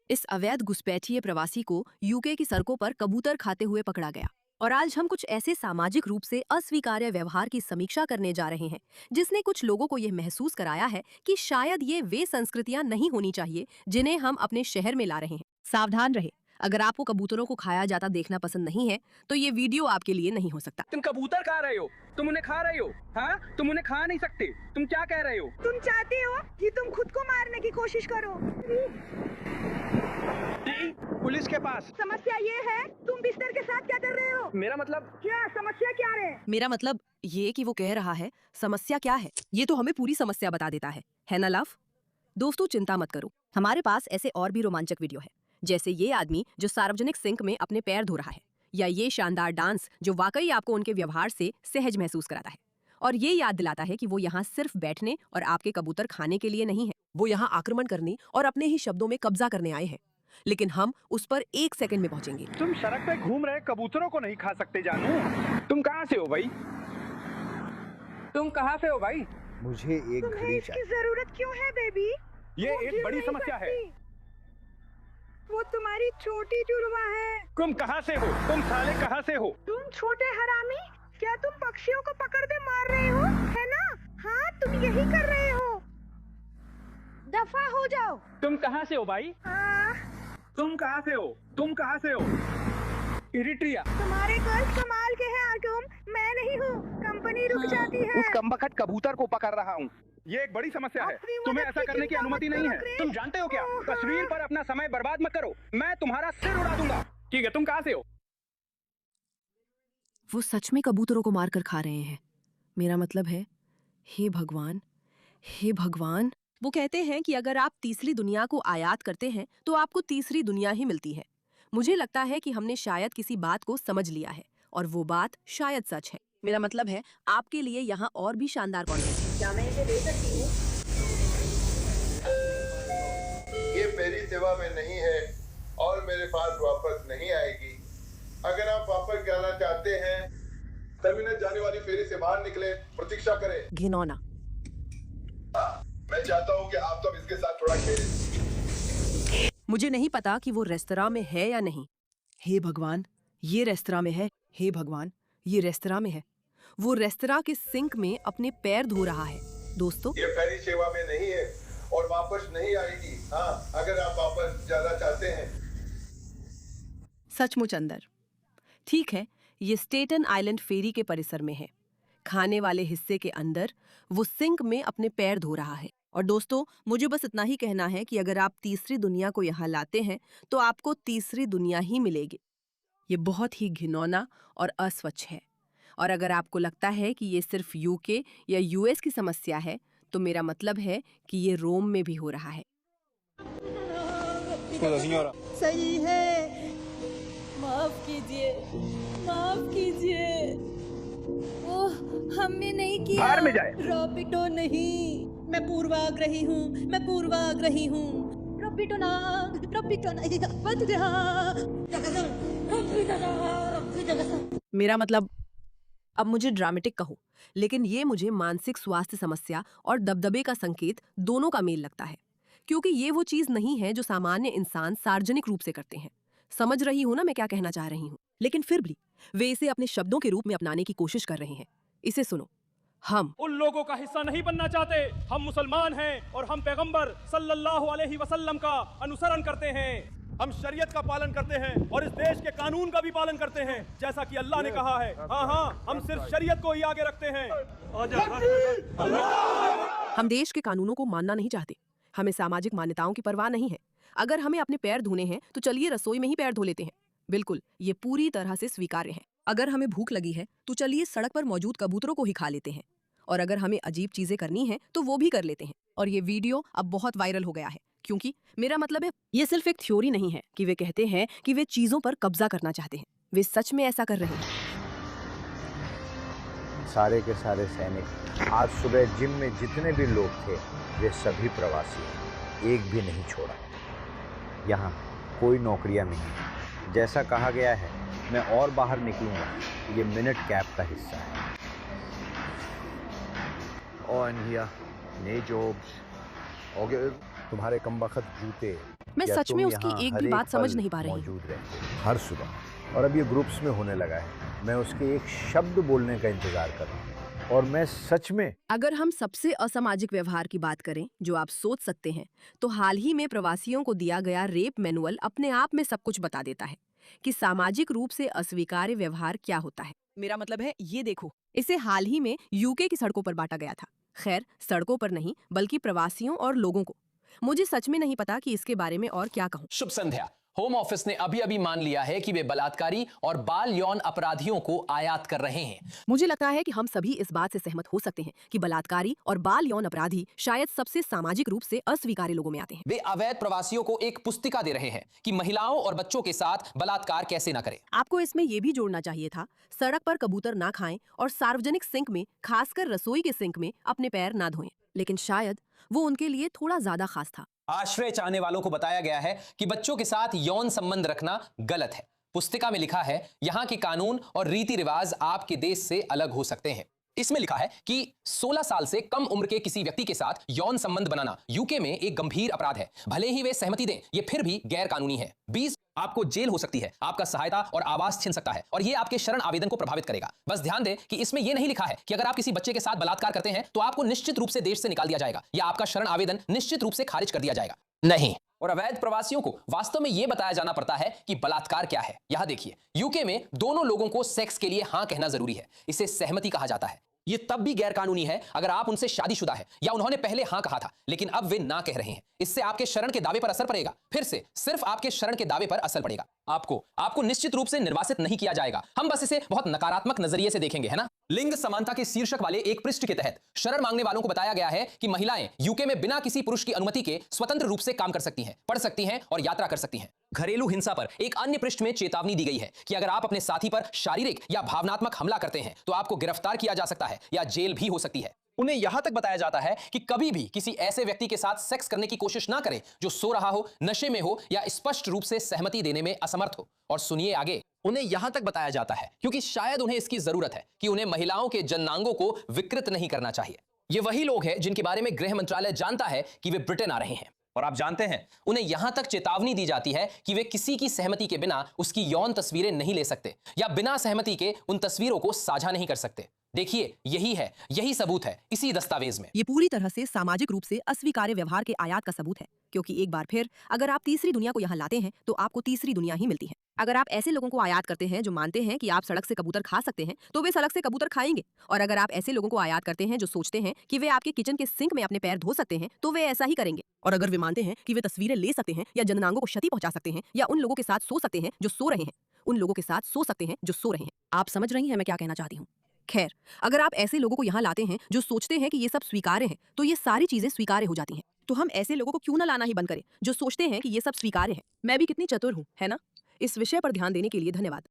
इस अवैध घुसपैठिए प्रवासी को यूके की सड़कों पर कबूतर खाते हुए पकड़ा गया। और आज हम कुछ ऐसे सामाजिक रूप से अस्वीकार्य व्यवहार की समीक्षा करने जा रहे हैं जिसने कुछ लोगों को यह महसूस कराया है कि शायद ये वे संस्कृतियां नहीं होनी चाहिए जिन्हें हम अपने शहर में ला रहे हैं। सावधान रहे, अगर आपको कबूतरों को खाया जाता देखना पसंद नहीं है तो ये वीडियो आपके लिए नहीं हो सकता। तुम कबूतर खा रहे हो, तुम उन्हें खा रहे हो। हाँ, तुम उन्हें खा नहीं सकते। तुम क्या कह रहे हो? तुम चाहते हो कि तुम खुद को मारने की कोशिश करो। पुलिस के पास। समस्या ये है, तुम बिस्तर के साथ क्या कर रहे हो? मेरा मतलब क्या समस्या क्या है? मेरा मतलब ये कि वो कह रहा है समस्या क्या है, ये तो हमें पूरी समस्या बता देता है ना लव? दोस्तों चिंता मत करो, हमारे पास ऐसे और भी रोमांचक वीडियो है, जैसे ये आदमी जो सार्वजनिक सिंक में अपने पैर धो रहा है, या ये शानदार डांस जो वाकई आपको उनके व्यवहार से सहज महसूस कराता है और ये याद दिलाता है कि वो यहाँ सिर्फ बैठने और आपके कबूतर खाने के लिए नहीं है, वो यहाँ आक्रमण करने और अपने ही शब्दों में कब्जा करने आए हैं। लेकिन हम उस पर 1 सेकंड में पहुंचेंगे। तुम सड़क पे घूम रहे कबूतरों को नहीं खा सकते जानू। तुम कहाँ से हो भाई? तुम कहाँ से हो भाई? मुझे एक तुम्हें घड़ी इसकी चाहिए। जरूरत क्यों है बेबी? ये वो एक गिर बड़ी नहीं समस्या है। सकती। वो तुम्हारी छोटी जुड़वा है। तुम कहाँ से हो? तुम साले कहाँ से हो? तुम छोटे हरामी, क्या तुम पक्षियों को पकड़ के मार रहे हो, है ना? हाँ, तुम यही कर रहे हो। दफा हो जाओ। तुम कहाँ से हो भाई? तुम कहाँ से हो? तुम कहाँ से हो? इरिट्रिया। तुम्हारे कल कमाल के हैं आर्टम, मैं नहीं हूँ, कंपनी रुक जाती है। उस कमबख्त कबूतर को पकड़ रहा हूँ। ये एक बड़ी समस्या है, अपनी तुम्हें मदद ऐसा की करने की चिंता अनुमति मत नहीं करो, है। तुम जानते हो क्या? हाँ। तस्वीर पर अपना समय बर्बाद मत करो, मैं तुम्हारा सिर उड़ा दूंगा। ठीक है, तुम कहाँ से हो? वो सच में कबूतरों को मारकर खा रहे हैं। मेरा मतलब है, हे भगवान, हे भगवान। वो कहते हैं कि अगर आप तीसरी दुनिया को आयात करते हैं तो आपको तीसरी दुनिया ही मिलती है। मुझे लगता है कि हमने शायद किसी बात को समझ लिया है और वो बात शायद सच है। मेरा मतलब है, आपके लिए यहाँ और भी शानदार कॉन्टेंट है। क्या मैं इसे दे सकती हूँ? ये मेरी सेवा में नहीं है और मेरे पास वापस नहीं आएगी। अगर आप वापस जाना चाहते हैं, टर्मिनल जाने वाली फेरी से बाहर निकले, प्रतीक्षा करें। घिनौना। मैं चाहता हूँ कि आप सब इसके साथ थोड़ा खेलें। मुझे नहीं पता कि वो रेस्तरां में है या नहीं। हे भगवान, ये रेस्तरां में है। हे भगवान, ये रेस्तरां में है। वो रेस्तरां के सिंक में अपने पैर धो रहा है। दोस्तों, ये फेरी सेवा में नहीं है और वापस नहीं आएगी। हाँ, अगर आप वापस जाना चाहते हैं। सचमुच अंदर। ठीक है, ये स्टेटन आइलैंड फेरी के परिसर में है। खाने वाले हिस्से के अंदर वो सिंक में अपने पैर धो रहा है। और दोस्तों, मुझे बस इतना ही कहना है कि अगर आप तीसरी दुनिया को यहाँ लाते हैं तो आपको तीसरी दुनिया ही मिलेगी। ये बहुत ही घिनौना और अस्वच्छ है। और अगर आपको लगता है कि ये सिर्फ यूके या यूएस की समस्या है तो मेरा मतलब है कि ये रोम में भी हो रहा है। सही है, माफ कीजिए, माफ कीजिए। ओह, हमने नहीं किया। बाहर में जाए। रॉबिटो नहीं, मैं पूर्वाग्रही हूँ, मैं पूर्वाग्रही हूँ। रॉबिटो ना, रॉबिटो ना, बच जा। मेरा मतलब, अब मुझे ड्रामेटिक कहो, लेकिन ये मुझे मानसिक स्वास्थ्य समस्या और दबदबे का संकेत दोनों का मेल लगता है, क्योंकि ये वो चीज नहीं है जो सामान्य इंसान सार्वजनिक रूप से करते हैं। समझ रही हूँ ना मैं क्या कहना चाह रही हूँ, लेकिन फिर भी वे इसे अपने शब्दों के रूप में अपनाने की कोशिश कर रहे हैं। इसे सुनो। हम उन लोगों का हिस्सा नहीं बनना चाहते। हम मुसलमान हैं और हम पैगंबर सल्लल्लाहु अलैहि वसल्लम का अनुसरण करते हैं। हम शरीयत का पालन करते हैं और इस देश के कानून का भी पालन करते हैं, जैसा कि अल्लाह ने कहा है। हाँ, हम सिर्फ शरीयत को ही आगे रखते हैं। हम देश के कानूनों को मानना नहीं चाहते। हमें सामाजिक मान्यताओं की परवाह नहीं है। अगर हमें अपने पैर धोने हैं तो चलिए रसोई में ही पैर धो लेते हैं। बिल्कुल, ये पूरी तरह से स्वीकार्य है। अगर हमें भूख लगी है तो चलिए सड़क पर मौजूद कबूतरों को ही खा लेते हैं। और अगर हमें अजीब चीजें करनी है तो वो भी कर लेते हैं। और ये वीडियो अब बहुत वायरल हो गया है, क्योंकि मेरा मतलब है, ये सिर्फ एक थ्योरी नहीं है कि वे कहते हैं कि वे चीजों पर कब्जा करना चाहते हैं। वे सच में ऐसा कर रहे हैं। सारे के सारे सैनिक, आज सुबह जिम में जितने भी लोग थे वे सभी प्रवासी हैं, एक भी नहीं छोड़ा। यहाँ कोई नौकरियाँ नहीं हैं। जैसा कहा गया है, मैं और बाहर निकलूँगा, ये मिनट कैप का हिस्सा है। और here, नए जॉब्स, तुम्हारे कमबख्त जूते, मैं या सच तुम में उसकी यहाँ एक हर भी बात समझ पल नहीं पा रही हूँ। मौजूद रहते हो, हर सुबह। और अब ये ग्रुप्स में होने लगा है। मैं उसके एक शब्द बोलने का इंतजार कर रहा हूँ और मैं सच में। अगर हम सबसे असामाजिक व्यवहार की बात करें जो आप सोच सकते हैं, तो हाल ही में प्रवासियों को दिया गया रेप मैनुअल अपने आप में सब कुछ बता देता है कि सामाजिक रूप से अस्वीकार्य व्यवहार क्या होता है। मेरा मतलब है, ये देखो, इसे हाल ही में यूके की सड़कों पर बांटा गया था। खैर, सड़कों पर नहीं बल्कि प्रवासियों और लोगों को। मुझे सच में नहीं पता कि इसके बारे में और क्या कहूँ। शुभ संध्या। होम ऑफिस ने अभी अभी मान लिया है कि वे बलात्कारी और बाल यौन अपराधियों को आयात कर रहे हैं। मुझे लगता है कि हम सभी इस बात से सहमत हो सकते हैं कि बलात्कारी और बाल यौन अपराधी शायद सबसे सामाजिक रूप से अस्वीकार्य लोगों में आते हैं। वे अवैध प्रवासियों को एक पुस्तिका दे रहे हैं कि महिलाओं और बच्चों के साथ बलात्कार कैसे न करें। आपको इसमें यह भी जोड़ना चाहिए था, सड़क पर कबूतर ना खाएं और सार्वजनिक सिंक में, खासकर रसोई के सिंक में, अपने पैर ना धोएं। लेकिन शायद वो उनके लिए थोड़ा ज्यादा खास था। आश्रय चाहने वालों को बताया गया है कि बच्चों के साथ यौन संबंध रखना गलत है। पुस्तिका में लिखा है, यहाँ के कानून और रीति रिवाज आपके देश से अलग हो सकते हैं। इसमें लिखा है कि 16 साल से कम उम्र के किसी व्यक्ति के साथ यौन संबंध बनाना यूके में एक गंभीर अपराध है। भले ही वे सहमति दें, ये फिर भी गैर कानूनी है। 20 आपको जेल हो सकती है, आपका सहायता और आवास छीन सकता है और ये आपके शरण आवेदन को प्रभावित करेगा। बस ध्यान दें कि इसमें यह नहीं लिखा है कि अगर आप किसी बच्चे के साथ बलात्कार करते हैं तो आपको निश्चित रूप से देश से निकाल दिया जाएगा या आपका शरण आवेदन निश्चित रूप से खारिज कर दिया जाएगा। नहीं। और अवैध प्रवासियों को वास्तव में यह बताया जाना पड़ता है कि बलात्कार क्या है। यहां देखिए, यूके में दोनों लोगों को सेक्स के लिए हां कहना जरूरी है। इसे सहमति कहा जाता है। ये तब भी गैर कानूनी है अगर आप उनसे शादीशुदा है या उन्होंने पहले हां कहा था लेकिन अब वे ना कह रहे हैं। इससे आपके शरण के दावे पर असर पड़ेगा। फिर से सिर्फ आपके शरण के दावे पर असर पड़ेगा। आपको निश्चित रूप से निर्वासित नहीं किया जाएगा। हम बस इसे बहुत नकारात्मक नजरिए से देखेंगे, है ना। लिंग समानता के शीर्षक वाले एक पृष्ठ के तहत शरण मांगने वालों को बताया गया है कि महिलाएं यूके में बिना किसी पुरुष की अनुमति के स्वतंत्र रूप से काम कर सकती हैं, पढ़ सकती हैं और यात्रा कर सकती हैं। घरेलू हिंसा पर एक अन्य पृष्ठ में चेतावनी दी गई है कि अगर आप अपने साथी पर शारीरिक या भावनात्मक हमला करते हैं तो आपको गिरफ्तार किया जा सकता है या जेल भी हो सकती है। उन्हें यहां तक बताया जाता है कि कभी भी किसी ऐसे व्यक्ति के साथ सेक्स करने की कोशिश ना करें जो सो रहा हो, नशे में हो या स्पष्ट रूप से सहमति देने में असमर्थ हो। और सुनिए आगे, उन्हें यहां तक बताया जाता है क्योंकि शायद उन्हें इसकी जरूरत है कि उन्हें महिलाओं के जननांगों को विकृत नहीं करना चाहिए। ये वही लोग हैं जिनके बारे में गृह मंत्रालय जानता है कि वे ब्रिटेन आ रहे हैं। और आप जानते हैं, उन्हें यहां तक चेतावनी दी जाती है कि वे किसी की सहमति के बिना उसकी यौन तस्वीरें नहीं ले सकते या बिना सहमति के उन तस्वीरों को साझा नहीं कर सकते। देखिए, यही सबूत है इसी दस्तावेज में। ये पूरी तरह से सामाजिक रूप से अस्वीकार्य व्यवहार के आयात का सबूत है, क्योंकि एक बार फिर अगर आप तीसरी दुनिया को यहाँ लाते हैं तो आपको तीसरी दुनिया ही मिलती है। अगर आप ऐसे लोगों को आयात करते हैं जो मानते हैं कि आप सड़क से कबूतर खा सकते हैं, तो वे सड़क से कबूतर खाएंगे। और अगर आप ऐसे लोगों को आयात करते हैं जो सोचते हैं कि वे आपके किचन के सिंक में अपने पैर धो सकते हैं, तो वे ऐसा ही करेंगे। और अगर वे मानते हैं कि वे तस्वीरें ले सकते हैं या जननांगों को क्षति पहुंचा सकते हैं या उन लोगों के साथ सो सकते हैं जो सो रहे हैं, उन लोगों के साथ सो सकते हैं जो सो रहे हैं। आप समझ रही हैं मैं क्या कहना चाहती हूँ? खैर, अगर आप ऐसे लोगों को यहाँ लाते हैं जो सोचते हैं कि ये सब स्वीकार्य है, तो ये सारी चीजें स्वीकार्य हो जाती हैं। तो हम ऐसे लोगों को क्यों ना लाना ही बंद करें जो सोचते हैं कि ये सब स्वीकार्य है। मैं भी कितनी चतुर हूँ, है ना। इस विषय पर ध्यान देने के लिए धन्यवाद।